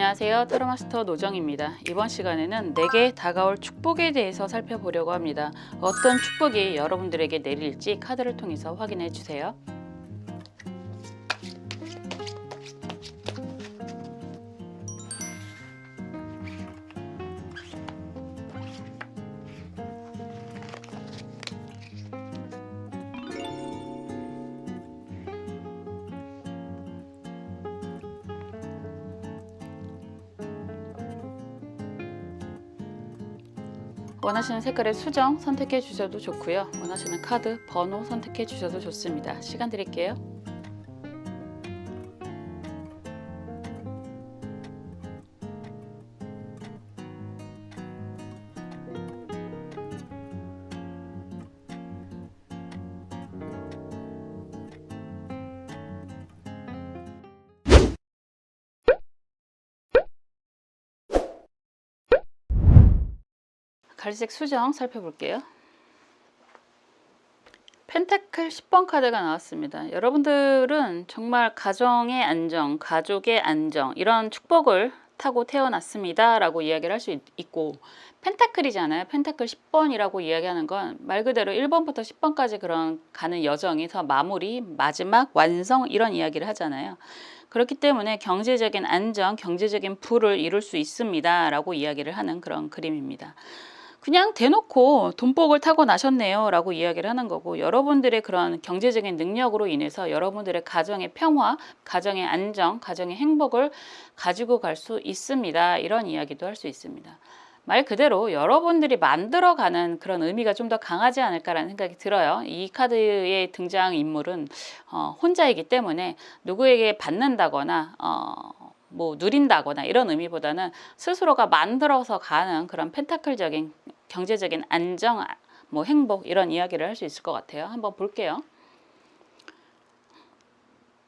안녕하세요. 타로마스터 노정입니다. 이번 시간에는 내게 다가올 축복에 대해서 살펴보려고 합니다. 어떤 축복이 여러분들에게 내릴지 카드를 통해서 확인해 주세요. 원하시는 색깔의 수정 선택해 주셔도 좋고요. 원하시는 카드, 번호 선택해 주셔도 좋습니다. 시간 드릴게요. 갈색 수정 살펴볼게요. 펜타클 10번 카드가 나왔습니다. 여러분들은 정말 가정의 안정, 가족의 안정 이런 축복을 타고 태어났습니다 라고 이야기를 할 수 있고, 펜타클이잖아요. 펜타클 10번이라고 이야기하는 건 말 그대로 1번부터 10번까지 그런 가는 여정에서 마무리, 마지막, 완성 이런 이야기를 하잖아요. 그렇기 때문에 경제적인 안정, 경제적인 부를 이룰 수 있습니다 라고 이야기를 하는 그런 그림입니다. 그냥 대놓고 돈복을 타고 나셨네요 라고 이야기를 하는 거고, 여러분들의 그런 경제적인 능력으로 인해서 여러분들의 가정의 평화, 가정의 안정, 가정의 행복을 가지고 갈 수 있습니다. 이런 이야기도 할 수 있습니다. 말 그대로 여러분들이 만들어가는 그런 의미가 좀 더 강하지 않을까라는 생각이 들어요. 이 카드의 등장인물은 혼자이기 때문에 누구에게 받는다거나 뭐 누린다거나 이런 의미보다는 스스로가 만들어서 가는 그런 펜타클적인 경제적인 안정, 뭐 행복 이런 이야기를 할 수 있을 것 같아요. 한번 볼게요.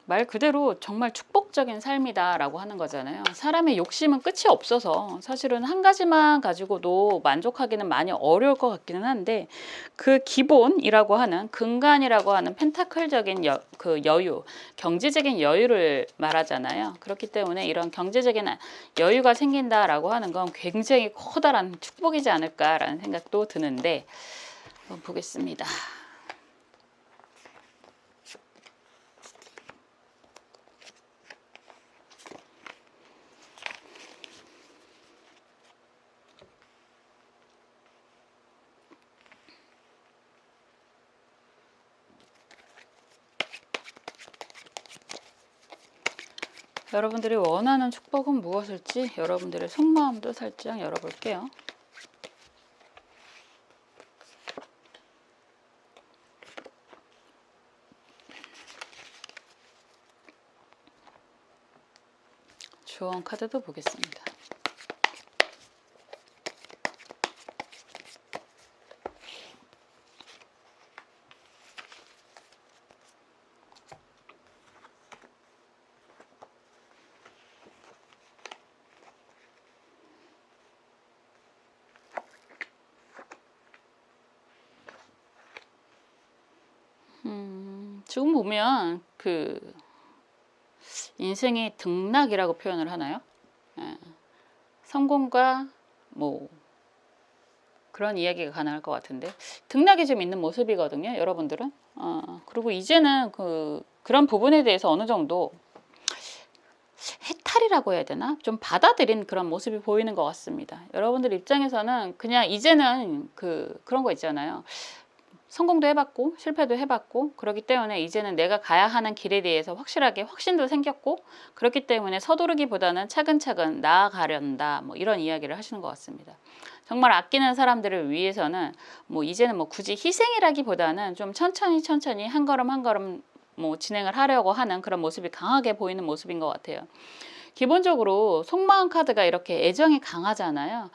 말 그대로 정말 축복적인 삶이다 라고 하는 거잖아요. 사람의 욕심은 끝이 없어서 사실은 한 가지만 가지고도 만족하기는 많이 어려울 것 같기는 한데, 그 기본이라고 하는 근간이라고 하는 펜타클적인 그 여유, 경제적인 여유를 말하잖아요. 그렇기 때문에 이런 경제적인 여유가 생긴다라고 하는 건 굉장히 커다란 축복이지 않을까라는 생각도 드는데, 한번 보겠습니다. 여러분들이 원하는 축복은 무엇일지 여러분들의 속마음도 살짝 열어볼게요. 조언 카드도 보겠습니다. 지금 보면 그 인생의 등락이라고 표현을 하나요? 성공과 뭐 그런 이야기가 가능할 것 같은데, 등락이 좀 있는 모습이거든요, 여러분들은. 그리고 이제는 그런 부분에 대해서 어느 정도 해탈이라고 해야 되나? 좀 받아들인 그런 모습이 보이는 것 같습니다. 여러분들 입장에서는 그냥 이제는 그런 거 있잖아요. 성공도 해봤고 실패도 해봤고, 그렇기 때문에 이제는 내가 가야 하는 길에 대해서 확실하게 확신도 생겼고, 그렇기 때문에 서두르기보다는 차근차근 나아가련다, 뭐 이런 이야기를 하시는 것 같습니다. 정말 아끼는 사람들을 위해서는 뭐 이제는 뭐 굳이 희생이라기보다는 좀 천천히 한 걸음 한 걸음 뭐 진행을 하려고 하는 그런 모습이 강하게 보이는 모습인 것 같아요. 기본적으로 속마음 카드가 이렇게 애정이 강하잖아요.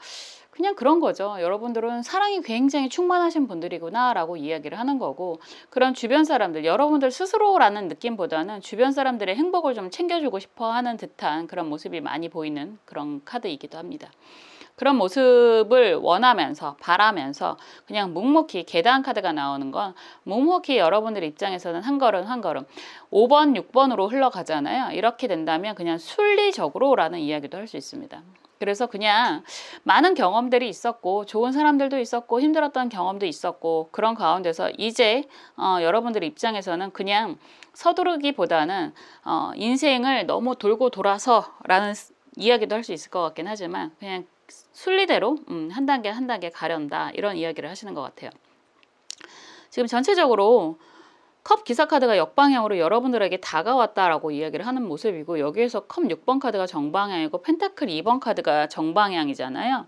그냥 그런 거죠. 여러분들은 사랑이 굉장히 충만하신 분들이구나 라고 이야기를 하는 거고, 그런 주변 사람들, 여러분들 스스로라는 느낌보다는 주변 사람들의 행복을 좀 챙겨주고 싶어 하는 듯한 그런 모습이 많이 보이는 그런 카드이기도 합니다. 그런 모습을 원하면서 바라면서 그냥 묵묵히, 계단 카드가 나오는 건 묵묵히 여러분들 입장에서는 한 걸음 한 걸음 5번 6번으로 흘러가잖아요. 이렇게 된다면 그냥 순리적으로 라는 이야기도 할 수 있습니다. 그래서 그냥 많은 경험들이 있었고 좋은 사람들도 있었고 힘들었던 경험도 있었고, 그런 가운데서 이제 여러분들 입장에서는 그냥 서두르기보다는 인생을 너무 돌고 돌아서 라는 이야기도 할 수 있을 것 같긴 하지만, 그냥 순리대로 한 단계 한 단계 가련다, 이런 이야기를 하시는 것 같아요. 지금 전체적으로 컵 기사 카드가 역방향으로 여러분들에게 다가왔다라고 이야기를 하는 모습이고, 여기에서 컵 6번 카드가 정방향이고 펜타클 2번 카드가 정방향이잖아요.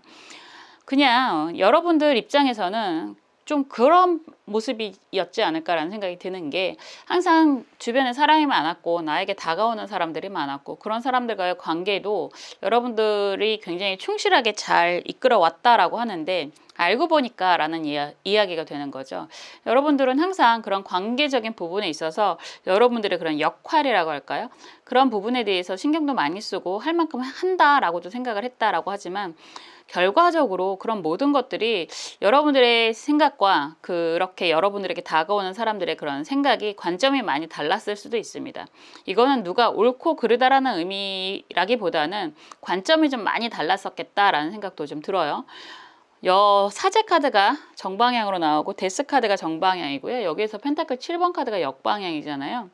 그냥 여러분들 입장에서는 좀 그런 모습이었지 않을까라는 생각이 드는 게, 항상 주변에 사람이 많았고 나에게 다가오는 사람들이 많았고, 그런 사람들과의 관계도 여러분들이 굉장히 충실하게 잘 이끌어 왔다라고 하는데, 알고 보니까 라는 이야기가 되는 거죠. 여러분들은 항상 그런 관계적인 부분에 있어서 여러분들의 그런 역할이라고 할까요? 그런 부분에 대해서 신경도 많이 쓰고 할 만큼 한다라고도 생각을 했다라고 하지만, 결과적으로 그런 모든 것들이 여러분들의 생각과 그렇게 여러분들에게 다가오는 사람들의 그런 생각이, 관점이 많이 달랐을 수도 있습니다. 이거는 누가 옳고 그르다라는 의미라기보다는 관점이 좀 많이 달랐었겠다라는 생각도 좀 들어요. 사제 카드가 정방향으로 나오고 데스 카드가 정방향이고요. 여기에서 펜타클 7번 카드가 역방향이잖아요.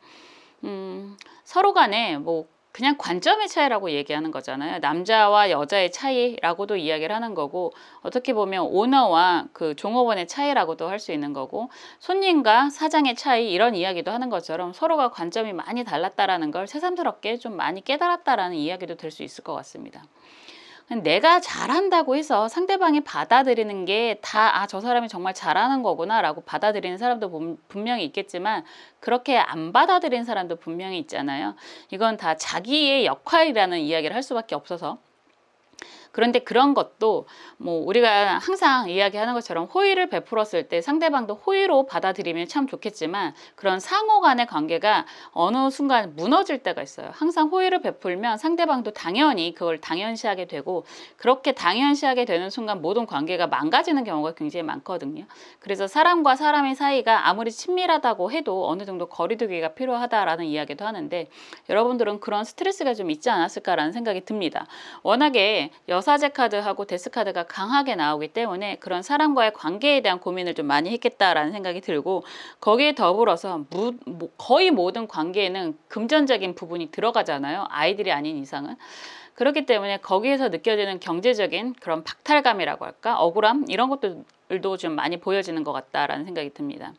서로 간에 뭐 그냥 관점의 차이라고 얘기하는 거잖아요. 남자와 여자의 차이라고도 이야기를 하는 거고, 어떻게 보면 오너와 그 종업원의 차이라고도 할 수 있는 거고, 손님과 사장의 차이, 이런 이야기도 하는 것처럼 서로가 관점이 많이 달랐다라는 걸 새삼스럽게 좀 많이 깨달았다라는 이야기도 될 수 있을 것 같습니다. 내가 잘한다고 해서 상대방이 받아들이는 게 다 저 사람이 정말 잘하는 거구나 라고 받아들이는 사람도 분명히 있겠지만, 그렇게 안 받아들이는 사람도 분명히 있잖아요. 이건 다 자기의 역할이라는 이야기를 할 수밖에 없어서. 그런데 그런 것도 뭐 우리가 항상 이야기하는 것처럼 호의를 베풀었을 때 상대방도 호의로 받아들이면 참 좋겠지만, 그런 상호 간의 관계가 어느 순간 무너질 때가 있어요. 항상 호의를 베풀면 상대방도 당연히 그걸 당연시하게 되고, 그렇게 당연시하게 되는 순간 모든 관계가 망가지는 경우가 굉장히 많거든요. 그래서 사람과 사람의 사이가 아무리 친밀하다고 해도 어느 정도 거리두기가 필요하다라는 이야기도 하는데, 여러분들은 그런 스트레스가 좀 있지 않았을까라는 생각이 듭니다. 워낙에 여사제 카드하고 데스 카드가 강하게 나오기 때문에 그런 사람과의 관계에 대한 고민을 좀 많이 했겠다라는 생각이 들고, 거기에 더불어서 거의 모든 관계에는 금전적인 부분이 들어가잖아요. 아이들이 아닌 이상은. 그렇기 때문에 거기에서 느껴지는 경제적인 그런 박탈감이라고 할까? 억울함? 이런 것들도 좀 많이 보여지는 것 같다라는 생각이 듭니다.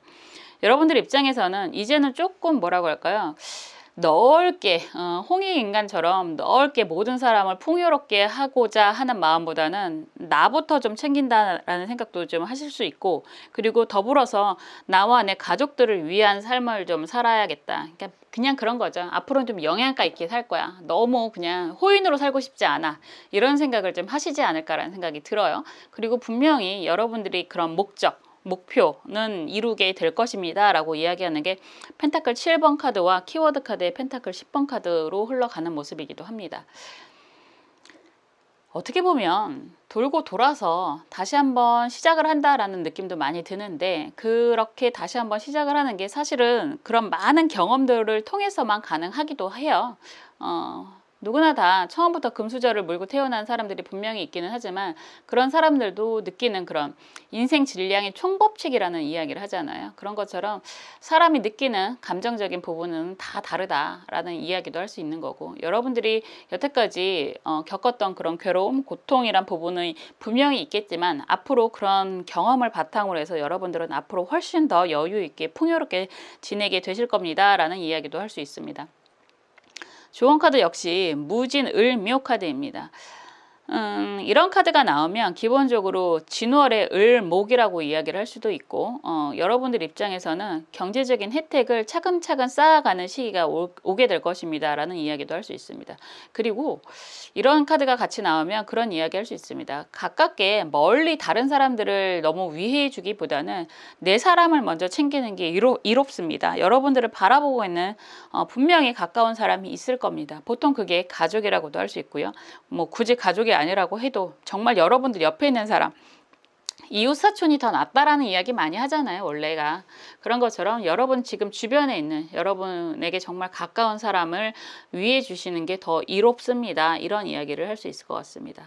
여러분들 입장에서는 이제는 조금 뭐라고 할까요? 넓게 홍익인간처럼 넓게 모든 사람을 풍요롭게 하고자 하는 마음보다는 나부터 좀 챙긴다라는 생각도 좀 하실 수 있고, 그리고 더불어서 나와 내 가족들을 위한 삶을 좀 살아야겠다. 그냥 그런 거죠. 앞으로는 좀 영양가 있게 살 거야. 너무 그냥 호인으로 살고 싶지 않아. 이런 생각을 좀 하시지 않을까라는 생각이 들어요. 그리고 분명히 여러분들이 그런 목표는 이루게 될 것입니다 라고 이야기하는 게 펜타클 7번 카드와 키워드 카드의 펜타클 10번 카드로 흘러가는 모습이기도 합니다. 어떻게 보면 돌고 돌아서 다시 한번 시작을 한다라는 느낌도 많이 드는데, 그렇게 다시 한번 시작을 하는 게 사실은 그런 많은 경험들을 통해서만 가능하기도 해요. 누구나 다 처음부터 금수저를 물고 태어난 사람들이 분명히 있기는 하지만, 그런 사람들도 느끼는 그런 인생 질량의 총법칙이라는 이야기를 하잖아요. 그런 것처럼 사람이 느끼는 감정적인 부분은 다 다르다라는 이야기도 할 수 있는 거고, 여러분들이 여태까지 겪었던 그런 괴로움, 고통이란 부분이 분명히 있겠지만, 앞으로 그런 경험을 바탕으로 해서 여러분들은 앞으로 훨씬 더 여유 있게 풍요롭게 지내게 되실 겁니다 라는 이야기도 할 수 있습니다. 조언 카드 역시 무진을묘 카드입니다. 이런 카드가 나오면 기본적으로 진월의 을목이라고 이야기를 할 수도 있고, 여러분들 입장에서는 경제적인 혜택을 차근차근 쌓아가는 시기가 오게 될 것입니다 라는 이야기도 할 수 있습니다. 그리고 이런 카드가 같이 나오면 그런 이야기 할 수 있습니다. 가깝게 멀리 다른 사람들을 너무 위해해 주기보다는 내 사람을 먼저 챙기는 게 이롭습니다. 여러분들을 바라보고 있는 분명히 가까운 사람이 있을 겁니다. 보통 그게 가족이라고도 할 수 있고요. 뭐 굳이 가족이 아니라고 해도 정말 여러분들 옆에 있는 사람, 이웃 사촌이 더 낫다라는 이야기 많이 하잖아요, 원래가. 그런 것처럼 여러분 지금 주변에 있는 여러분에게 정말 가까운 사람을 위해 주시는 게 더 이롭습니다. 이런 이야기를 할 수 있을 것 같습니다.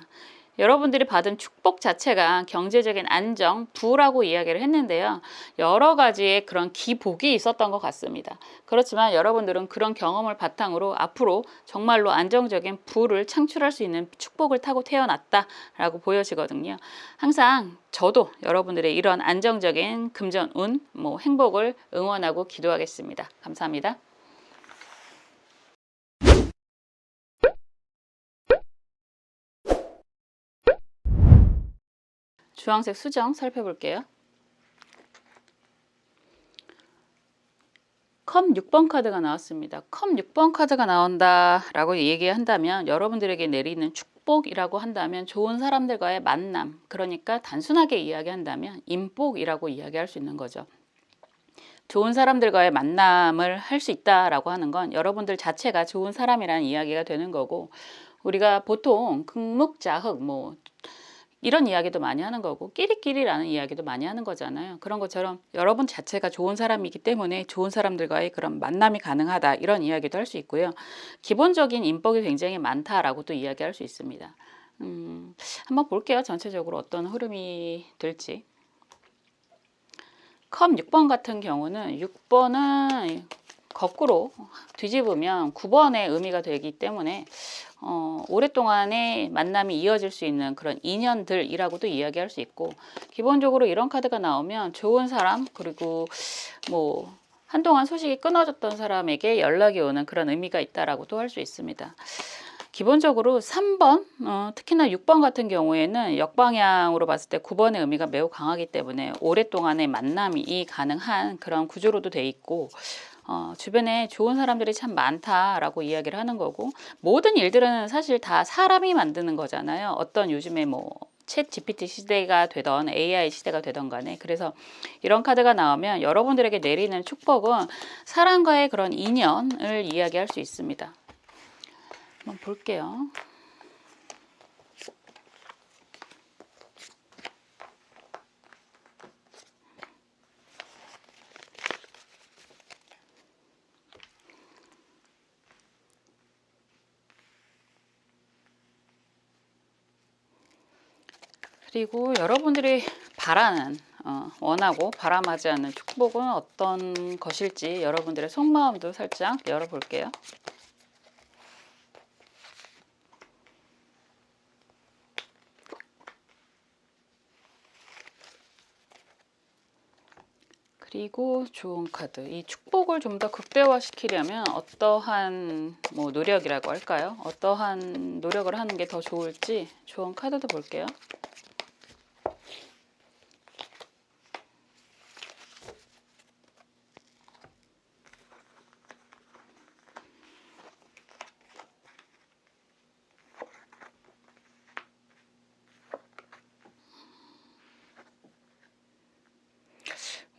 여러분들이 받은 축복 자체가 경제적인 안정, 부라고 이야기를 했는데요. 여러 가지의 그런 기복이 있었던 것 같습니다. 그렇지만 여러분들은 그런 경험을 바탕으로 앞으로 정말로 안정적인 부를 창출할 수 있는 축복을 타고 태어났다라고 보여지거든요. 항상 저도 여러분들의 이런 안정적인 금전운, 행복을 응원하고 기도하겠습니다. 감사합니다. 주황색 수정 살펴볼게요. 컵 6번 카드가 나왔습니다. 컵 6번 카드가 나온다라고 얘기한다면 여러분들에게 내리는 축복이라고 한다면 좋은 사람들과의 만남, 그러니까 단순하게 이야기한다면 인복이라고 이야기할 수 있는 거죠. 좋은 사람들과의 만남을 할 수 있다라고 하는 건 여러분들 자체가 좋은 사람이라는 이야기가 되는 거고, 우리가 보통 극묵자흑 이런 이야기도 많이 하는 거고 끼리끼리라는 이야기도 많이 하는 거잖아요. 그런 것처럼 여러분 자체가 좋은 사람이기 때문에 좋은 사람들과의 그런 만남이 가능하다, 이런 이야기도 할 수 있고요. 기본적인 인복이 굉장히 많다라고 또 이야기할 수 있습니다. 한번 볼게요. 전체적으로 어떤 흐름이 될지. 컵 6번 같은 경우는 6번은 거꾸로 뒤집으면 9번의 의미가 되기 때문에 오랫동안의 만남이 이어질 수 있는 그런 인연들이라고도 이야기할 수 있고, 기본적으로 이런 카드가 나오면 좋은 사람, 그리고 한동안 소식이 끊어졌던 사람에게 연락이 오는 그런 의미가 있다라고도 할 수 있습니다. 기본적으로 3번, 특히나 6번 같은 경우에는 역방향으로 봤을 때 9번의 의미가 매우 강하기 때문에 오랫동안의 만남이 가능한 그런 구조로도 돼 있고, 주변에 좋은 사람들이 참 많다라고 이야기를 하는 거고, 모든 일들은 사실 다 사람이 만드는 거잖아요. 어떤 요즘에 챗 GPT 시대가 되던 AI 시대가 되던 간에. 그래서 이런 카드가 나오면 여러분들에게 내리는 축복은 사람과의 그런 인연을 이야기할 수 있습니다. 한번 볼게요. 그리고 여러분들이 바라는, 원하고 바람하지 않는 축복은 어떤 것일지 여러분들의 속마음도 살짝 열어볼게요. 그리고 좋은 카드, 이 축복을 좀 더 극대화시키려면 어떠한 노력이라고 할까요? 어떠한 노력을 하는 게 더 좋을지 좋은 카드도 볼게요.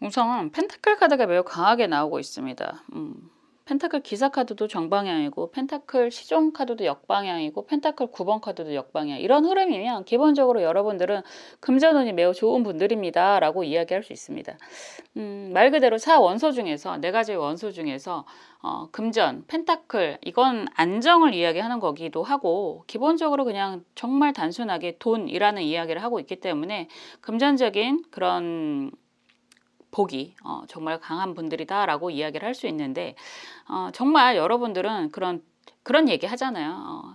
우선 펜타클 카드가 매우 강하게 나오고 있습니다. 펜타클 기사 카드도 정방향이고 펜타클 시종 카드도 역방향이고 펜타클 9번 카드도 역방향, 이런 흐름이면 기본적으로 여러분들은 금전운이 매우 좋은 분들입니다 라고 이야기할 수 있습니다. 말 그대로 4원소 중에서 4가지의 원소 중에서 금전, 펜타클, 이건 안정을 이야기하는 거기도 하고, 기본적으로 그냥 정말 단순하게 돈이라는 이야기를 하고 있기 때문에 금전적인 그런 복이 정말 강한 분들이다라고 이야기를 할 수 있는데, 정말 여러분들은 그런 얘기 하잖아요.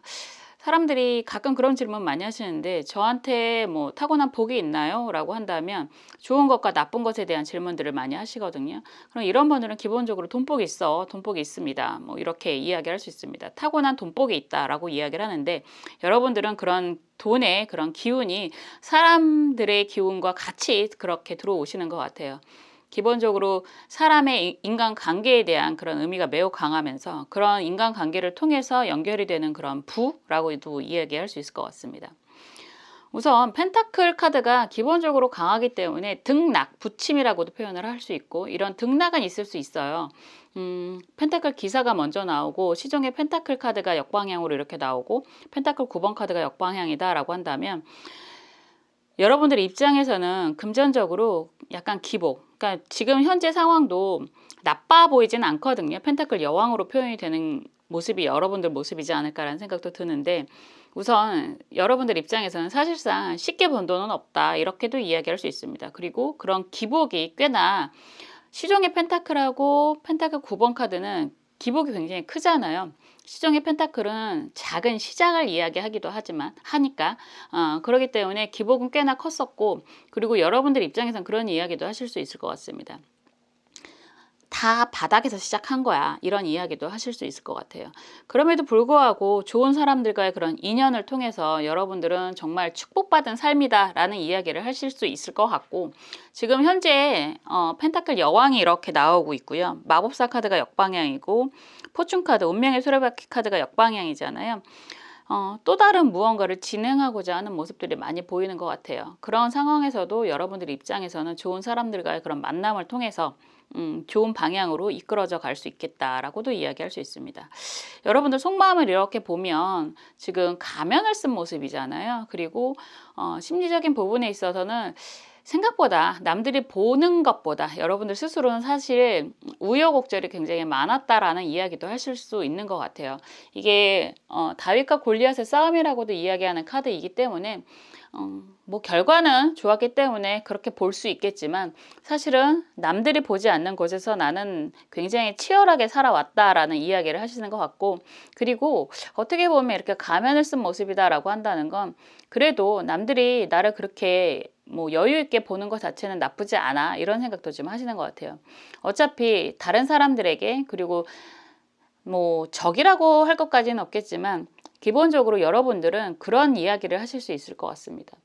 사람들이 가끔 그런 질문 많이 하시는데 저한테 뭐 타고난 복이 있나요? 라고 한다면 좋은 것과 나쁜 것에 대한 질문들을 많이 하시거든요. 그럼 이런 분들은 기본적으로 돈복이 있어. 돈복이 있습니다. 뭐 이렇게 이야기할 수 있습니다. 타고난 돈복이 있다라고 이야기를 하는데 여러분들은 그런 돈의 그런 기운이 사람들의 기운과 같이 그렇게 들어오시는 것 같아요. 기본적으로 사람의 인간관계에 대한 그런 의미가 매우 강하면서 그런 인간관계를 통해서 연결이 되는 그런 부라고도 이야기할 수 있을 것 같습니다. 우선 펜타클 카드가 기본적으로 강하기 때문에 등락, 부침이라고도 표현을 할 수 있고 이런 등락은 있을 수 있어요. 펜타클 기사가 먼저 나오고 시중에 펜타클 카드가 역방향으로 이렇게 나오고 펜타클 9번 카드가 역방향이다 라고 한다면 여러분들 입장에서는 금전적으로 약간 기복, 그러니까 지금 현재 상황도 나빠 보이진 않거든요. 펜타클 여왕으로 표현이 되는 모습이 여러분들 모습이지 않을까라는 생각도 드는데 우선 여러분들 입장에서는 사실상 쉽게 번 돈은 없다 이렇게도 이야기할 수 있습니다. 그리고 그런 기복이 꽤나 시중의 펜타클하고 펜타클 9번 카드는 기복이 굉장히 크잖아요. 시중의 펜타클은 작은 시작을 이야기하기도 하지만 하니까 그렇기 때문에 기복은 꽤나 컸었고 그리고 여러분들 입장에선 그런 이야기도 하실 수 있을 것 같습니다. 다 바닥에서 시작한 거야 이런 이야기도 하실 수 있을 것 같아요. 그럼에도 불구하고 좋은 사람들과의 그런 인연을 통해서 여러분들은 정말 축복받은 삶이다 라는 이야기를 하실 수 있을 것 같고 지금 현재 펜타클 여왕이 이렇게 나오고 있고요. 마법사 카드가 역방향이고 포춘 카드, 운명의 수레바퀴 카드가 역방향이잖아요. 또 다른 무언가를 진행하고자 하는 모습들이 많이 보이는 것 같아요. 그런 상황에서도 여러분들 입장에서는 좋은 사람들과의 그런 만남을 통해서 좋은 방향으로 이끌어져 갈 수 있겠다라고도 이야기할 수 있습니다. 여러분들 속마음을 이렇게 보면 지금 가면을 쓴 모습이잖아요. 그리고 심리적인 부분에 있어서는 생각보다 남들이 보는 것보다 여러분들 스스로는 사실 우여곡절이 굉장히 많았다라는 이야기도 하실 수 있는 것 같아요. 이게 다윗과 골리앗의 싸움이라고도 이야기하는 카드이기 때문에 뭐 결과는 좋았기 때문에 그렇게 볼 수 있겠지만 사실은 남들이 보지 않는 곳에서 나는 굉장히 치열하게 살아왔다라는 이야기를 하시는 것 같고 그리고 어떻게 보면 이렇게 가면을 쓴 모습이다라고 한다는 건 그래도 남들이 나를 그렇게 뭐 여유 있게 보는 것 자체는 나쁘지 않아 이런 생각도 좀 하시는 것 같아요. 어차피 다른 사람들에게 그리고 뭐 적이라고 할 것까지는 없겠지만 기본적으로 여러분들은 그런 이야기를 하실 수 있을 것 같습니다.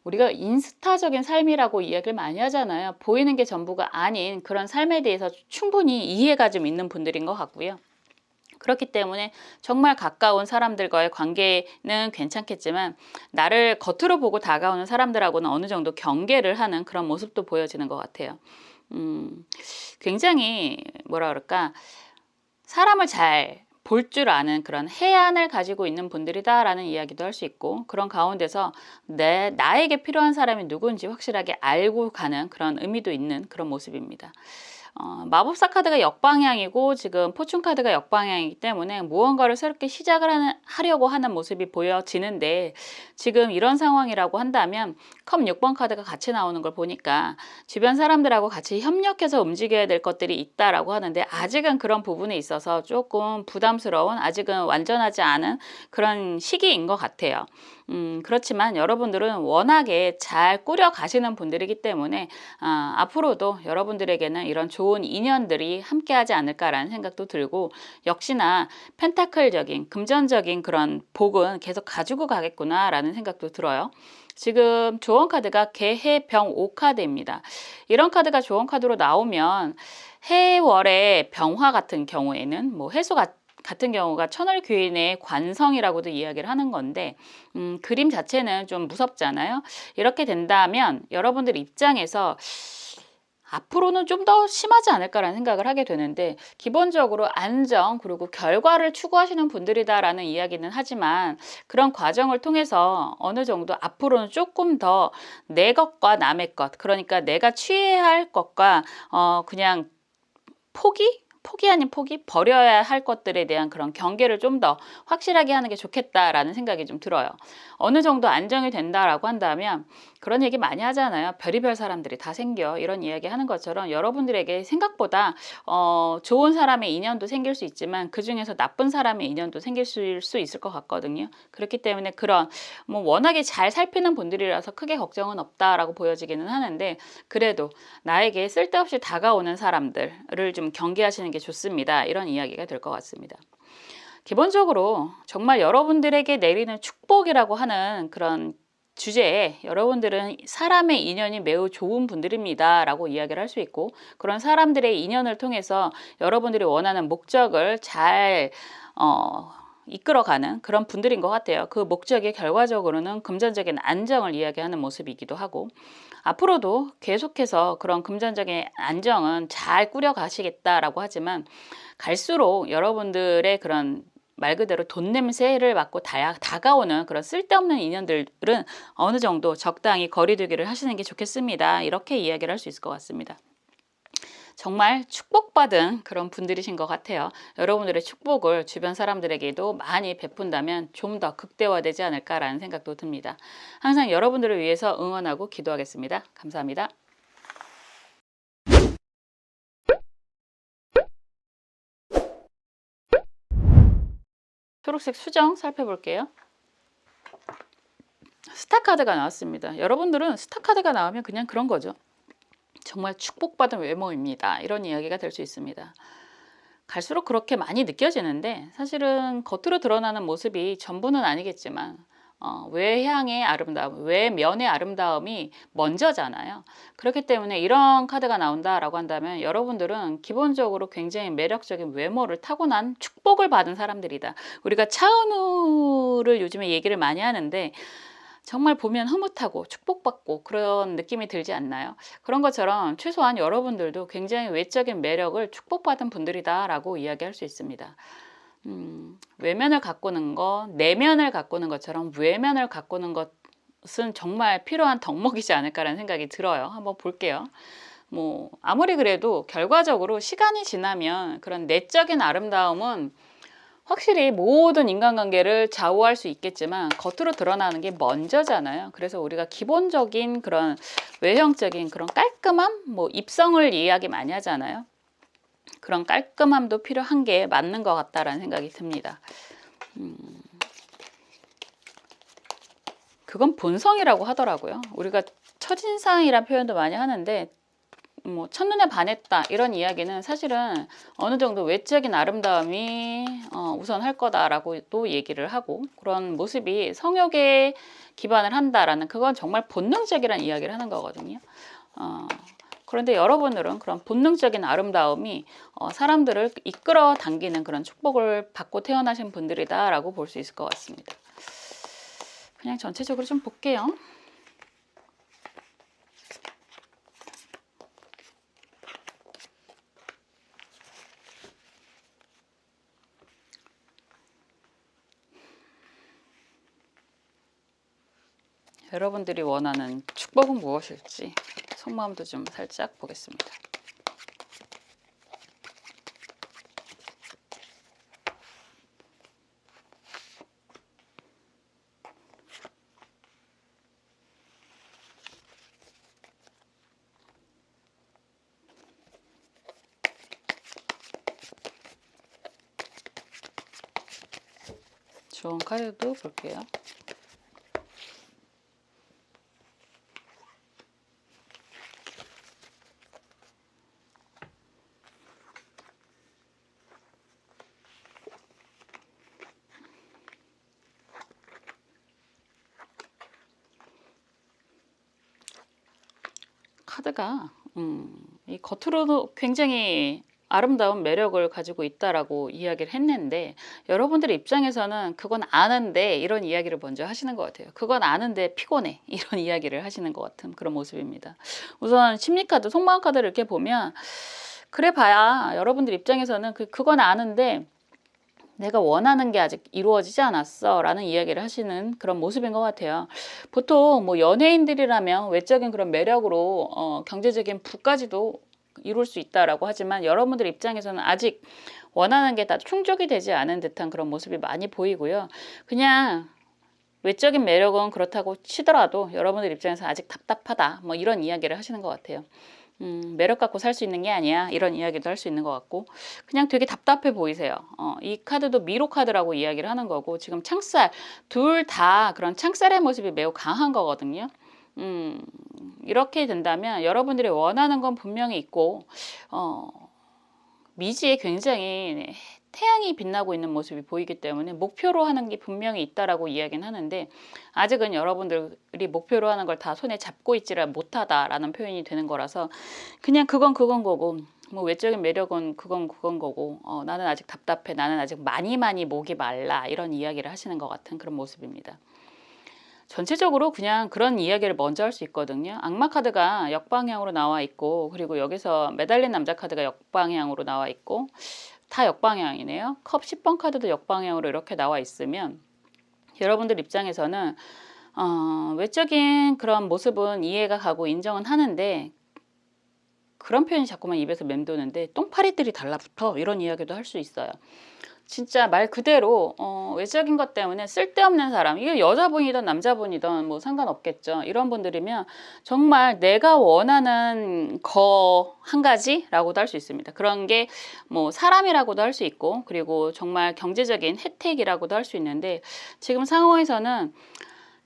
우리가 인스타적인 삶이라고 이야기를 많이 하잖아요. 보이는 게 전부가 아닌 그런 삶에 대해서 충분히 이해가 좀 있는 분들인 것 같고요. 그렇기 때문에 정말 가까운 사람들과의 관계는 괜찮겠지만 나를 겉으로 보고 다가오는 사람들하고는 어느 정도 경계를 하는 그런 모습도 보여지는 것 같아요. 굉장히 뭐라 그럴까 사람을 잘 볼 줄 아는 그런 해안을 가지고 있는 분들이다라는 이야기도 할 수 있고 그런 가운데서 나에게 필요한 사람이 누군지 확실하게 알고 가는 그런 의미도 있는 그런 모습입니다. 마법사 카드가 역방향이고 지금 포춘 카드가 역방향이기 때문에 무언가를 새롭게 시작을 하려고 하는 모습이 보여지는데 지금 이런 상황이라고 한다면 컵 6번 카드가 같이 나오는 걸 보니까 주변 사람들하고 같이 협력해서 움직여야 될 것들이 있다라고 하는데 아직은 그런 부분에 있어서 조금 부담스러운 아직은 완전하지 않은 그런 시기인 것 같아요. 그렇지만 여러분들은 워낙에 잘 꾸려 가시는 분들이기 때문에 앞으로도 여러분들에게는 이런 좋은 인연들이 함께하지 않을까라는 생각도 들고 역시나 펜타클적인 금전적인 그런 복은 계속 가지고 가겠구나라는 생각도 들어요. 지금 조언 카드가 개해병 5카드입니다. 이런 카드가 조언 카드로 나오면 해월의 병화 같은 경우에는 뭐 해수 같은 경우가 천월귀인의 관성이라고도 이야기를 하는 건데 그림 자체는 좀 무섭잖아요. 이렇게 된다면 여러분들 입장에서 앞으로는 좀 더 심하지 않을까라는 생각을 하게 되는데 기본적으로 안정 그리고 결과를 추구하시는 분들이다라는 이야기는 하지만 그런 과정을 통해서 어느 정도 앞으로는 조금 더 내 것과 남의 것 그러니까 내가 취해야 할 것과 그냥 포기 아닌 포기, 버려야 할 것들에 대한 그런 경계를 좀 더 확실하게 하는 게 좋겠다라는 생각이 좀 들어요. 어느 정도 안정이 된다라고 한다면 그런 얘기 많이 하잖아요. 별의별 사람들이 다 생겨. 이런 이야기 하는 것처럼 여러분들에게 생각보다 좋은 사람의 인연도 생길 수 있지만 그중에서 나쁜 사람의 인연도 생길 수 있을 것 같거든요. 그렇기 때문에 그런 뭐 워낙에 잘 살피는 분들이라서 크게 걱정은 없다라고 보여지기는 하는데, 그래도 나에게 쓸데없이 다가오는 사람들을 좀 경계하시는 게 좋습니다. 이런 이야기가 될 것 같습니다. 기본적으로 정말 여러분들에게 내리는 축복이라고 하는 그런 주제에 여러분들은 사람의 인연이 매우 좋은 분들입니다 라고 이야기를 할 수 있고, 그런 사람들의 인연을 통해서 여러분들이 원하는 목적을 잘 이끌어가는 그런 분들인 것 같아요. 그 목적이 결과적으로는 금전적인 안정을 이야기하는 모습이기도 하고, 앞으로도 계속해서 그런 금전적인 안정은 잘 꾸려가시겠다라고 하지만, 갈수록 여러분들의 그런 말 그대로 돈 냄새를 맡고 다가오는 그런 쓸데없는 인연들은 어느 정도 적당히 거리두기를 하시는 게 좋겠습니다. 이렇게 이야기를 할 수 있을 것 같습니다. 정말 축복받은 그런 분들이신 것 같아요. 여러분들의 축복을 주변 사람들에게도 많이 베푼다면 좀 더 극대화되지 않을까라는 생각도 듭니다. 항상 여러분들을 위해서 응원하고 기도하겠습니다. 감사합니다. 초록색 수정 살펴볼게요. 스타카드가 나왔습니다. 여러분들은 스타카드가 나오면 그냥 그런 거죠. 정말 축복받은 외모입니다. 이런 이야기가 될 수 있습니다. 갈수록 그렇게 많이 느껴지는데, 사실은 겉으로 드러나는 모습이 전부는 아니겠지만 외향의 아름다움, 외면의 아름다움이 먼저잖아요. 그렇기 때문에 이런 카드가 나온다라고 한다면 여러분들은 기본적으로 굉장히 매력적인 외모를 타고난 축복을 받은 사람들이다. 우리가 차은우를 요즘에 얘기를 많이 하는데 정말 보면 흐뭇하고 축복받고 그런 느낌이 들지 않나요? 그런 것처럼 최소한 여러분들도 굉장히 외적인 매력을 축복받은 분들이다라고 이야기할 수 있습니다. 외면을 가꾸는 것, 내면을 가꾸는 것처럼 외면을 가꾸는 것은 정말 필요한 덕목이지 않을까라는 생각이 들어요. 한번 볼게요. 뭐 아무리 그래도 결과적으로 시간이 지나면 그런 내적인 아름다움은 확실히 모든 인간관계를 좌우할 수 있겠지만 겉으로 드러나는 게 먼저잖아요. 그래서 우리가 기본적인 그런 외형적인 그런 깔끔함, 뭐 입성을 이야기 많이 하잖아요. 그런 깔끔함도 필요한 게 맞는 것 같다라는 생각이 듭니다. 그건 본성이라고 하더라고요. 우리가 첫인상이라는 표현도 많이 하는데 뭐 첫눈에 반했다 이런 이야기는 사실은 어느 정도 외적인 아름다움이 우선할 거다라고 또 얘기를 하고, 그런 모습이 성욕에 기반을 한다라는, 그건 정말 본능적이라는 이야기를 하는 거거든요. 그런데 여러분들은 그런 본능적인 아름다움이 사람들을 이끌어 당기는 그런 축복을 받고 태어나신 분들이다라고 볼 수 있을 것 같습니다. 그냥 전체적으로 좀 볼게요. 여러분들이 원하는 축복은 무엇일지 속마음도 좀 살짝 보겠습니다. 좋은 카드도 볼게요. 카드가 이 겉으로도 굉장히 아름다운 매력을 가지고 있다라고 이야기를 했는데, 여러분들 입장에서는 그건 아는데 이런 이야기를 먼저 하시는 것 같아요. 그건 아는데 피곤해 이런 이야기를 하시는 것 같은 그런 모습입니다. 우선 심리카드, 속마음 카드를 이렇게 보면 그래 봐야 여러분들 입장에서는 그건 아는데 내가 원하는 게 아직 이루어지지 않았어 라는 이야기를 하시는 그런 모습인 것 같아요. 보통 뭐 연예인들이라면 외적인 그런 매력으로 경제적인 부까지도 이룰 수 있다라고 하지만 여러분들 입장에서는 아직 원하는 게 다 충족이 되지 않은 듯한 그런 모습이 많이 보이고요. 그냥 외적인 매력은 그렇다고 치더라도 여러분들 입장에서 아직 답답하다 뭐 이런 이야기를 하시는 것 같아요. 매력 갖고 살 수 있는 게 아니야 이런 이야기도 할 수 있는 것 같고 그냥 되게 답답해 보이세요. 이 카드도 미로 카드라고 이야기를 하는 거고 지금 창살 둘 다 그런 창살의 모습이 매우 강한 거거든요. 이렇게 된다면 여러분들이 원하는 건 분명히 있고 미지에 굉장히 태양이 빛나고 있는 모습이 보이기 때문에 목표로 하는 게 분명히 있다라고 이야기는 하는데 아직은 여러분들이 목표로 하는 걸 다 손에 잡고 있지를 못하다라는 표현이 되는 거라서 그냥 그건 거고 뭐 외적인 매력은 그건 거고 나는 아직 답답해 나는 아직 많이 목이 말라 이런 이야기를 하시는 것 같은 그런 모습입니다. 전체적으로 그냥 그런 이야기를 먼저 할 수 있거든요. 악마 카드가 역방향으로 나와 있고 그리고 여기서 매달린 남자 카드가 역방향으로 나와 있고 다 역방향이네요. 컵 10번 카드도 역방향으로 이렇게 나와 있으면 여러분들 입장에서는 외적인 그런 모습은 이해가 가고 인정은 하는데 그런 표현이 자꾸만 입에서 맴도는데 똥파리들이 달라붙어 이런 이야기도 할 수 있어요. 진짜 말 그대로 외적인 것 때문에 쓸데없는 사람 이게 여자분이든 남자분이든 뭐 상관없겠죠. 이런 분들이면 정말 내가 원하는 거 한 가지라고도 할 수 있습니다. 그런 게 뭐 사람이라고도 할 수 있고 그리고 정말 경제적인 혜택이라고도 할 수 있는데 지금 상황에서는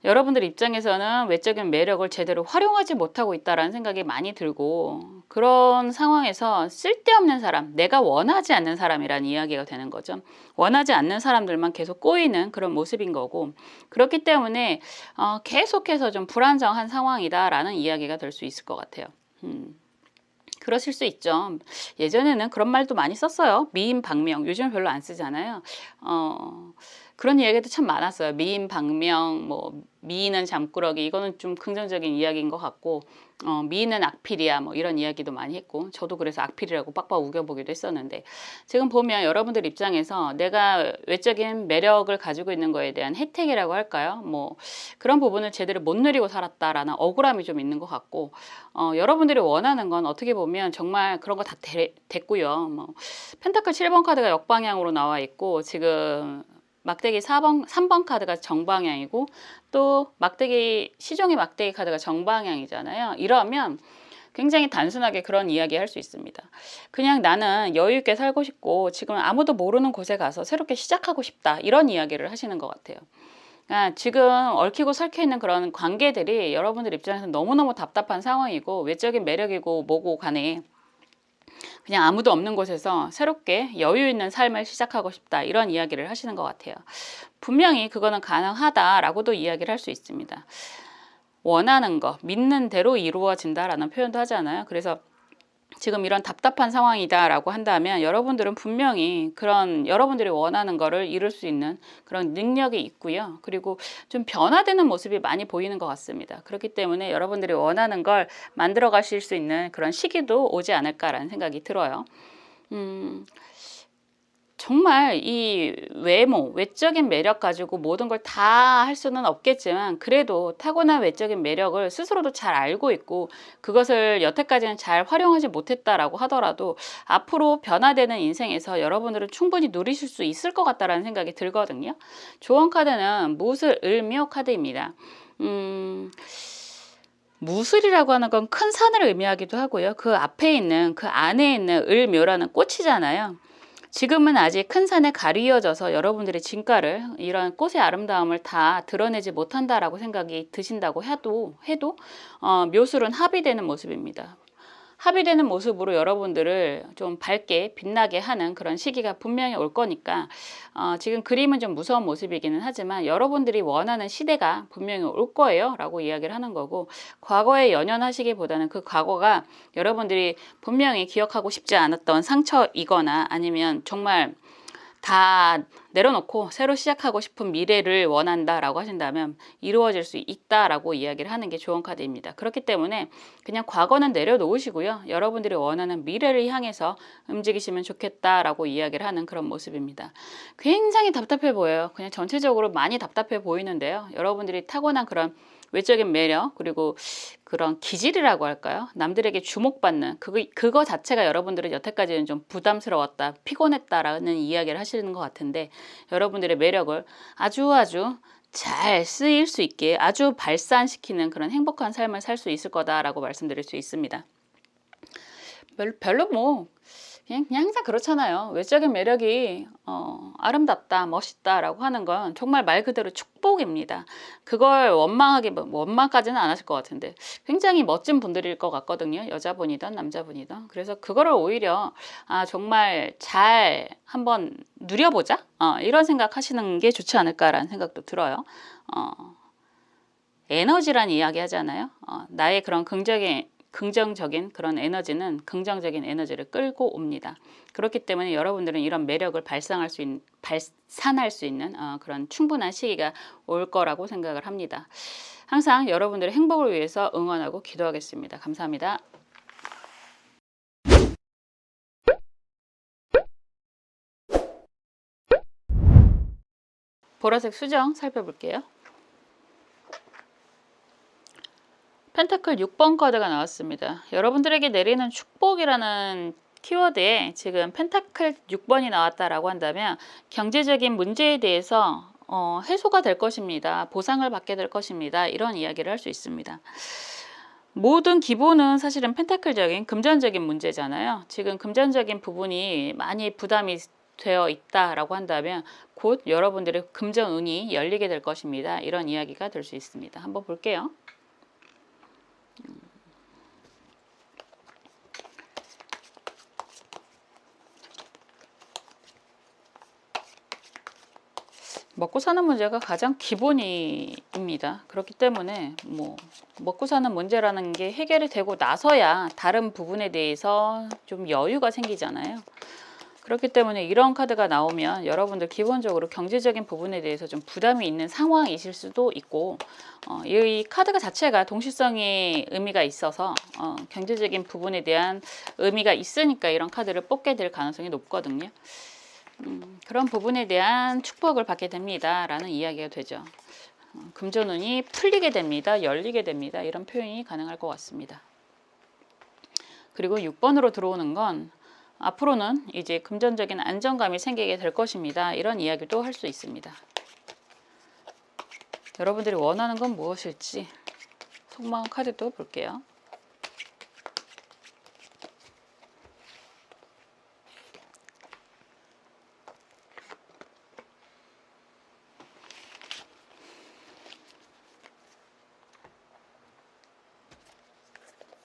여러분들 입장에서는 외적인 매력을 제대로 활용하지 못하고 있다는 생각이 많이 들고 그런 상황에서 쓸데없는 사람, 내가 원하지 않는 사람이라는 이야기가 되는 거죠. 원하지 않는 사람들만 계속 꼬이는 그런 모습인 거고 그렇기 때문에 계속해서 좀 불안정한 상황이다라는 이야기가 될 수 있을 것 같아요. 그러실 수 있죠. 예전에는 그런 말도 많이 썼어요. 미인 박명. 요즘 별로 안 쓰잖아요. 그런 이야기도 참 많았어요. 미인 박명, 뭐 미인은 잠꾸러기 이거는 좀 긍정적인 이야기인 것 같고 미인은 악필이야 뭐 이런 이야기도 많이 했고 저도 그래서 악필이라고 빡빡 우겨보기도 했었는데 지금 보면 여러분들 입장에서 내가 외적인 매력을 가지고 있는 거에 대한 혜택이라고 할까요? 뭐 그런 부분을 제대로 못 누리고 살았다라는 억울함이 좀 있는 것 같고 여러분들이 원하는 건 어떻게 보면 정말 그런 거 다 됐고요. 뭐 펜타클 7번 카드가 역방향으로 나와 있고 지금 막대기 3번 카드가 정방향이고 또 막대기 시종의 막대기 카드가 정방향이잖아요. 이러면 굉장히 단순하게 그런 이야기 할 수 있습니다. 그냥 나는 여유 있게 살고 싶고 지금 아무도 모르는 곳에 가서 새롭게 시작하고 싶다. 이런 이야기를 하시는 것 같아요. 그러니까 지금 얽히고 설켜 있는 그런 관계들이 여러분들 입장에서 너무너무 답답한 상황이고 외적인 매력이고 뭐고 간에 그냥 아무도 없는 곳에서 새롭게 여유 있는 삶을 시작하고 싶다 이런 이야기를 하시는 것 같아요. 분명히 그거는 가능하다라고도 이야기를 할 수 있습니다. 원하는 거 믿는 대로 이루어진다라는 표현도 하잖아요. 그래서 지금 이런 답답한 상황이다라고 한다면 여러분들은 분명히 그런 여러분들이 원하는 거를 이룰 수 있는 그런 능력이 있고요. 그리고 좀 변화되는 모습이 많이 보이는 것 같습니다. 그렇기 때문에 여러분들이 원하는 걸 만들어 가실 수 있는 그런 시기도 오지 않을까라는 생각이 들어요. 정말 이 외모, 외적인 매력 가지고 모든 걸 다 할 수는 없겠지만 그래도 타고난 외적인 매력을 스스로도 잘 알고 있고 그것을 여태까지는 잘 활용하지 못했다라고 하더라도 앞으로 변화되는 인생에서 여러분들은 충분히 누리실 수 있을 것 같다라는 생각이 들거든요. 조언 카드는 무술, 을묘 카드입니다. 무술이라고 하는 건 큰 산을 의미하기도 하고요. 그 앞에 있는 그 안에 있는 을묘라는 꽃이잖아요. 지금은 아직 큰 산에 가리어져서 여러분들의 진가를 이런 꽃의 아름다움을 다 드러내지 못한다라고 생각이 드신다고 해도 묘술은 합의되는 모습입니다. 합의되는 모습으로 여러분들을 좀 밝게 빛나게 하는 그런 시기가 분명히 올 거니까 지금 그림은 좀 무서운 모습이기는 하지만 여러분들이 원하는 시대가 분명히 올 거예요 라고 이야기를 하는 거고 과거에 연연하시기보다는 그 과거가 여러분들이 분명히 기억하고 싶지 않았던 상처이거나 아니면 정말 다 내려놓고 새로 시작하고 싶은 미래를 원한다라고 하신다면 이루어질 수 있다라고 이야기를 하는 게 좋은 카드입니다. 그렇기 때문에 그냥 과거는 내려놓으시고요. 여러분들이 원하는 미래를 향해서 움직이시면 좋겠다라고 이야기를 하는 그런 모습입니다. 굉장히 답답해 보여요. 그냥 전체적으로 많이 답답해 보이는데요. 여러분들이 타고난 그런 외적인 매력 그리고 그런 기질이라고 할까요? 남들에게 주목받는 그거 자체가 여러분들은 여태까지는 좀 부담스러웠다, 피곤했다라는 이야기를 하시는 것 같은데 여러분들의 매력을 아주 잘 쓰일 수 있게 아주 발산시키는 그런 행복한 삶을 살 수 있을 거다라고 말씀드릴 수 있습니다. 별로 뭐 그냥 항상 그렇잖아요. 외적인 매력이 아름답다, 멋있다라고 하는 건 정말 말 그대로 축복입니다. 그걸 원망까지는 안 하실 것 같은데 굉장히 멋진 분들일 것 같거든요. 여자분이든 남자분이든. 그래서 그거를 오히려 정말 잘 한번 누려보자 이런 생각하시는 게 좋지 않을까라는 생각도 들어요. 에너지란 이야기 하잖아요. 나의 그런 긍정적인 그런 에너지는 긍정적인 에너지를 끌고 옵니다. 그렇기 때문에 여러분들은 이런 매력을 발산할 수 있는 그런 충분한 시기가 올 거라고 생각을 합니다. 항상 여러분들의 행복을 위해서 응원하고 기도하겠습니다. 감사합니다. 보라색 수정 살펴볼게요. 펜타클 6번 카드가 나왔습니다. 여러분들에게 내리는 축복이라는 키워드에 지금 펜타클 6번이 나왔다라고 한다면 경제적인 문제에 대해서 해소가 될 것입니다. 보상을 받게 될 것입니다. 이런 이야기를 할 수 있습니다. 모든 기본은 사실은 펜타클적인 금전적인 문제잖아요. 지금 금전적인 부분이 많이 부담이 되어 있다라고 한다면 곧 여러분들의 금전운이 열리게 될 것입니다. 이런 이야기가 될 수 있습니다. 한번 볼게요. 먹고 사는 문제가 가장 기본입니다. 그렇기 때문에 먹고 사는 문제라는 게 해결이 되고 나서야 다른 부분에 대해서 좀 여유가 생기잖아요. 그렇기 때문에 이런 카드가 나오면 여러분들 기본적으로 경제적인 부분에 대해서 좀 부담이 있는 상황이실 수도 있고 이 카드가 자체가 동시성의 의미가 있어서 경제적인 부분에 대한 의미가 있으니까 이런 카드를 뽑게 될 가능성이 높거든요. 그런 부분에 대한 축복을 받게 됩니다 라는 이야기가 되죠. 금전운이 풀리게 됩니다. 열리게 됩니다. 이런 표현이 가능할 것 같습니다. 그리고 6번으로 들어오는 건 앞으로는 이제 금전적인 안정감이 생기게 될 것입니다. 이런 이야기도 할 수 있습니다. 여러분들이 원하는 건 무엇일지 속마음 카드도 볼게요.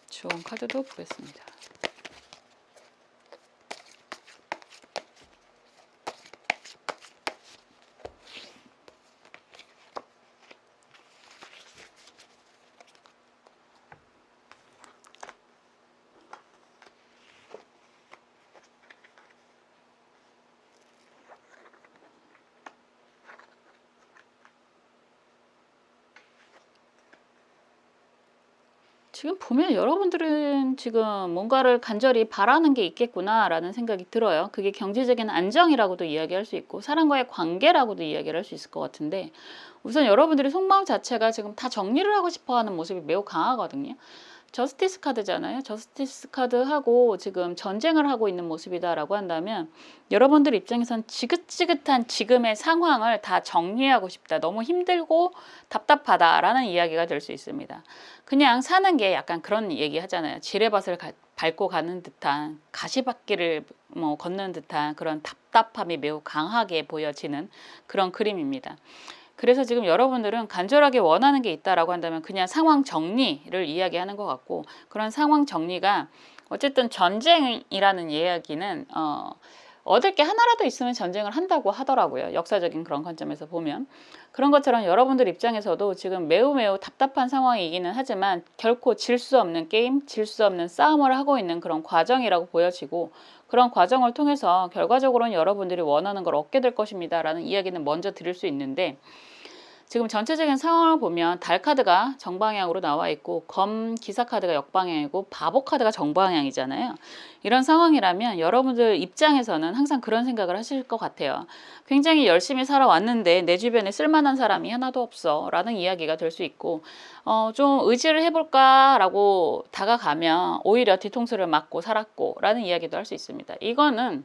좋은 카드도 보겠습니다. 지금 보면 여러분들은 지금 뭔가를 간절히 바라는 게 있겠구나라는 생각이 들어요. 그게 경제적인 안정이라고도 이야기할 수 있고 사람과의 관계라고도 이야기를 할 수 있을 것 같은데 우선 여러분들의 속마음 자체가 지금 다 정리를 하고 싶어하는 모습이 매우 강하거든요. 저스티스 카드잖아요. 저스티스 카드하고 지금 전쟁을 하고 있는 모습이다라고 한다면 여러분들 입장에선 지긋지긋한 지금의 상황을 다 정리하고 싶다. 너무 힘들고 답답하다라는 이야기가 될 수 있습니다. 그냥 사는 게 약간 그런 얘기 하잖아요. 지뢰밭을 밟고 가는 듯한 가시밭길을 걷는 듯한 그런 답답함이 매우 강하게 보여지는 그런 그림입니다. 그래서 지금 여러분들은 간절하게 원하는 게 있다라고 한다면 그냥 상황 정리를 이야기하는 것 같고 그런 상황 정리가 어쨌든 전쟁이라는 이야기는 얻을 게 하나라도 있으면 전쟁을 한다고 하더라고요. 역사적인 그런 관점에서 보면. 그런 것처럼 여러분들 입장에서도 지금 매우 답답한 상황이기는 하지만 결코 질 수 없는 게임, 질 수 없는 싸움을 하고 있는 그런 과정이라고 보여지고 그런 과정을 통해서 결과적으로는 여러분들이 원하는 걸 얻게 될 것입니다 라는 이야기는 먼저 드릴 수 있는데, 지금 전체적인 상황을 보면 달 카드가 정방향으로 나와 있고 검 기사 카드가 역방향이고 바보 카드가 정방향이잖아요. 이런 상황이라면 여러분들 입장에서는 항상 그런 생각을 하실 것 같아요. 굉장히 열심히 살아왔는데 내 주변에 쓸만한 사람이 하나도 없어 라는 이야기가 될 수 있고, 좀 의지를 해볼까 라고 다가가면 오히려 뒤통수를 맞고 살았고 라는 이야기도 할 수 있습니다. 이거는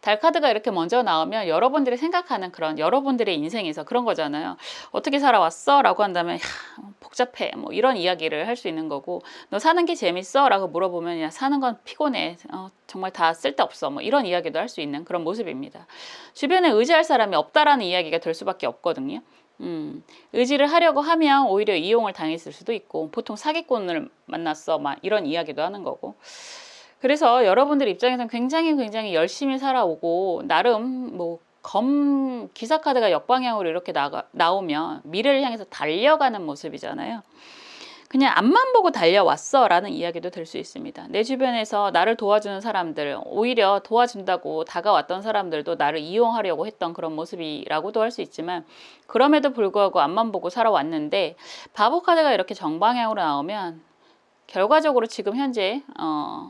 달 카드가 이렇게 먼저 나오면 여러분들이 생각하는 그런 여러분들의 인생에서 그런 거잖아요. 어떻게 살아왔어? 라고 한다면 복잡해 뭐 이런 이야기를 할 수 있는 거고, 너 사는 게 재밌어? 라고 물어보면 야, 사는 건 피곤해, 정말 다 쓸데없어 뭐 이런 이야기도 할 수 있는 그런 모습입니다. 주변에 의지할 사람이 없다라는 이야기가 될 수밖에 없거든요. 의지를 하려고 하면 오히려 이용을 당했을 수도 있고, 보통 사기꾼을 만났어 막 이런 이야기도 하는 거고. 그래서 여러분들 입장에서는 굉장히 열심히 살아오고, 나름 뭐 검 기사 카드가 역방향으로 이렇게 나오면 미래를 향해서 달려가는 모습이잖아요. 그냥 앞만 보고 달려왔어 라는 이야기도 될 수 있습니다. 내 주변에서 나를 도와주는 사람들, 오히려 도와준다고 다가왔던 사람들도 나를 이용하려고 했던 그런 모습이라고도 할 수 있지만, 그럼에도 불구하고 앞만 보고 살아왔는데 바보 카드가 이렇게 정방향으로 나오면 결과적으로 지금 현재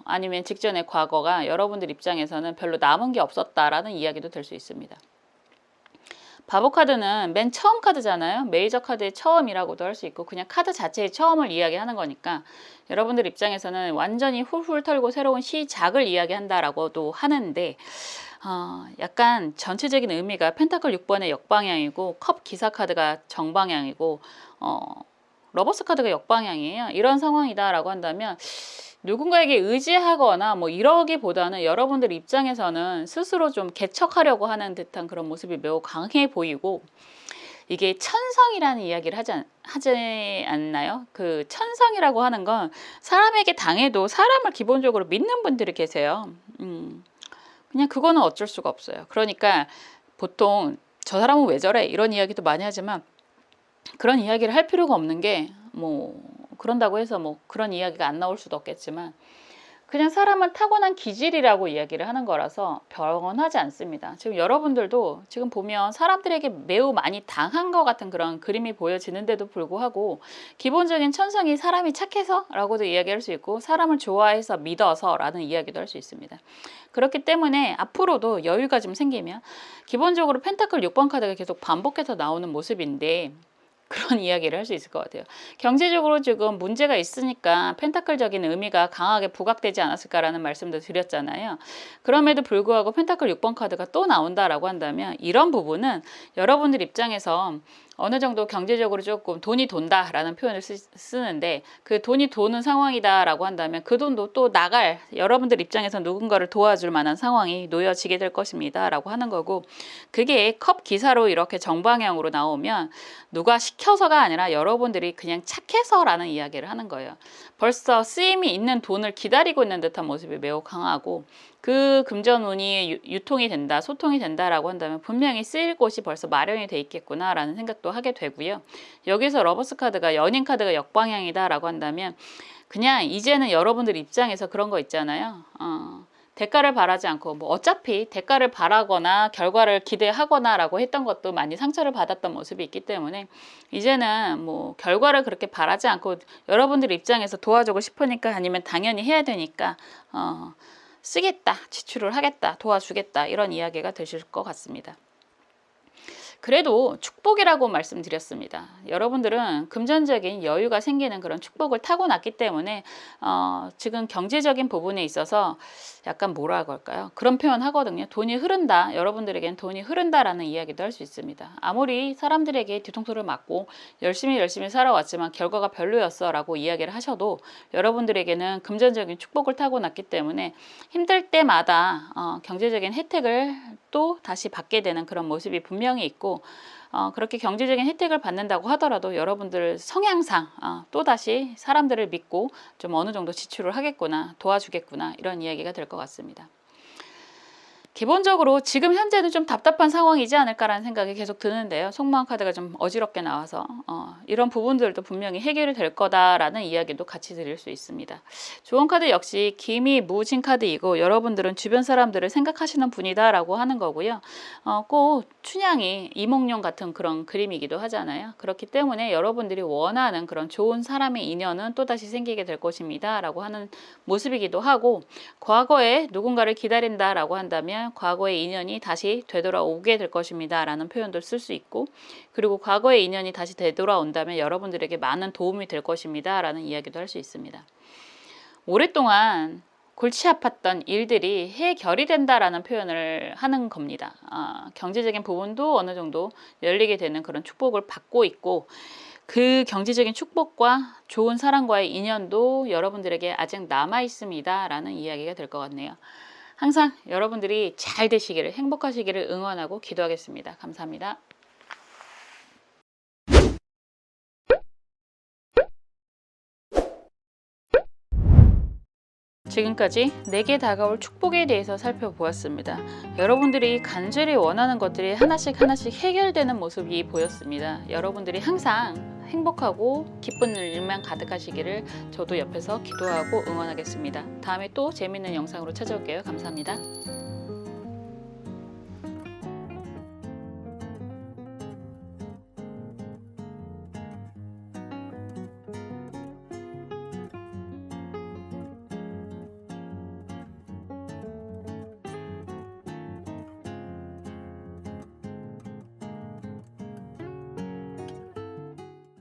아니면 직전의 과거가 여러분들 입장에서는 별로 남은 게 없었다라는 이야기도 될 수 있습니다. 바보 카드는 맨 처음 카드잖아요. 메이저 카드의 처음이라고도 할 수 있고, 그냥 카드 자체의 처음을 이야기하는 거니까 여러분들 입장에서는 완전히 훌훌 털고 새로운 시작을 이야기한다라고도 하는데, 약간 전체적인 의미가 펜타클 6번의 역방향이고 컵 기사 카드가 정방향이고 러버스 카드가 역방향이에요. 이런 상황이다라고 한다면 누군가에게 의지하거나 뭐 이러기보다는 여러분들 입장에서는 스스로 좀 개척하려고 하는 듯한 그런 모습이 매우 강해 보이고, 이게 천성이라는 이야기를 하지 않나요? 그 천성이라고 하는 건 사람에게 당해도 사람을 기본적으로 믿는 분들이 계세요. 그냥 그거는 어쩔 수가 없어요. 그러니까 보통 저 사람은 왜 저래? 이런 이야기도 많이 하지만 그런 이야기를 할 필요가 없는 게, 뭐 그런다고 해서 뭐 그런 이야기가 안 나올 수도 없겠지만, 그냥 사람은 타고난 기질이라고 이야기를 하는 거라서 변하지 않습니다. 지금 여러분들도 지금 보면 사람들에게 매우 많이 당한 것 같은 그런 그림이 보여지는데도 불구하고 기본적인 천성이 사람이 착해서 라고도 이야기할 수 있고, 사람을 좋아해서 믿어서 라는 이야기도 할 수 있습니다. 그렇기 때문에 앞으로도 여유가 좀 생기면, 기본적으로 펜타클 6번 카드가 계속 반복해서 나오는 모습인데 그런 이야기를 할 수 있을 것 같아요. 경제적으로 지금 문제가 있으니까 펜타클적인 의미가 강하게 부각되지 않았을까라는 말씀도 드렸잖아요. 그럼에도 불구하고 펜타클 6번 카드가 또 나온다라고 한다면, 이런 부분은 여러분들 입장에서 어느 정도 경제적으로 조금 돈이 돈다라는 표현을 쓰는데, 그 돈이 도는 상황이다라고 한다면 그 돈도 또 나갈, 여러분들 입장에서 누군가를 도와줄 만한 상황이 놓여지게 될 것입니다 라고 하는 거고, 그게 컵 기사로 이렇게 정방향으로 나오면 누가 시켜서가 아니라 여러분들이 그냥 착해서라는 이야기를 하는 거예요. 벌써 쓰임이 있는 돈을 기다리고 있는 듯한 모습이 매우 강하고, 그 금전운이 유통이 된다, 소통이 된다라고 한다면 분명히 쓰일 곳이 벌써 마련이 돼 있겠구나라는 생각도 하게 되고요. 여기서 러버스 카드가 연인 카드가 역방향이다라고 한다면, 그냥 이제는 여러분들 입장에서 그런 거 있잖아요. 대가를 바라지 않고, 뭐 어차피 대가를 바라거나 결과를 기대하거나라고 했던 것도 많이 상처를 받았던 모습이 있기 때문에, 이제는 뭐 결과를 그렇게 바라지 않고 여러분들 입장에서 도와주고 싶으니까, 아니면 당연히 해야 되니까 쓰겠다, 지출을 하겠다, 도와주겠다, 이런 이야기가 되실 것 같습니다. 그래도 축복이라고 말씀드렸습니다. 여러분들은 금전적인 여유가 생기는 그런 축복을 타고났기 때문에 지금 경제적인 부분에 있어서 약간 뭐라 그럴까요? 그런 표현 하거든요. 돈이 흐른다. 여러분들에겐 돈이 흐른다라는 이야기도 할 수 있습니다. 아무리 사람들에게 뒤통수를 맞고 열심히 살아왔지만 결과가 별로였어 라고 이야기를 하셔도 여러분들에게는 금전적인 축복을 타고났기 때문에 힘들 때마다 경제적인 혜택을 또 다시 받게 되는 그런 모습이 분명히 있고, 그렇게 경제적인 혜택을 받는다고 하더라도 여러분들 성향상 또다시 사람들을 믿고 좀 어느 정도 지출을 하겠구나, 도와주겠구나, 이런 이야기가 될 것 같습니다. 기본적으로 지금 현재는 좀 답답한 상황이지 않을까라는 생각이 계속 드는데요. 속마음 카드가 좀 어지럽게 나와서 이런 부분들도 분명히 해결이 될 거다라는 이야기도 같이 드릴 수 있습니다. 조언 카드 역시 기미무진 카드이고 여러분들은 주변 사람들을 생각하시는 분이다라고 하는 거고요. 꼭 춘향이 이몽룡 같은 그런 그림이기도 하잖아요. 그렇기 때문에 여러분들이 원하는 그런 좋은 사람의 인연은 또다시 생기게 될 것입니다 라고 하는 모습이기도 하고, 과거에 누군가를 기다린다라고 한다면 과거의 인연이 다시 되돌아오게 될 것입니다 라는 표현도 쓸 수 있고, 그리고 과거의 인연이 다시 되돌아온다면 여러분들에게 많은 도움이 될 것입니다 라는 이야기도 할 수 있습니다. 오랫동안 골치 아팠던 일들이 해결이 된다라는 표현을 하는 겁니다. 경제적인 부분도 어느 정도 열리게 되는 그런 축복을 받고 있고, 그 경제적인 축복과 좋은 사람과의 인연도 여러분들에게 아직 남아 있습니다 라는 이야기가 될 것 같네요. 항상 여러분들이 잘 되시기를, 행복하시기를 응원하고 기도하겠습니다. 감사합니다. 지금까지 내게 다가올 축복에 대해서 살펴보았습니다. 여러분들이 간절히 원하는 것들이 하나씩 해결되는 모습이 보였습니다. 여러분들이 항상 행복하고 기쁜 일만 가득하시기를 저도 옆에서 기도하고 응원하겠습니다. 다음에 또 재밌는 영상으로 찾아올게요. 감사합니다.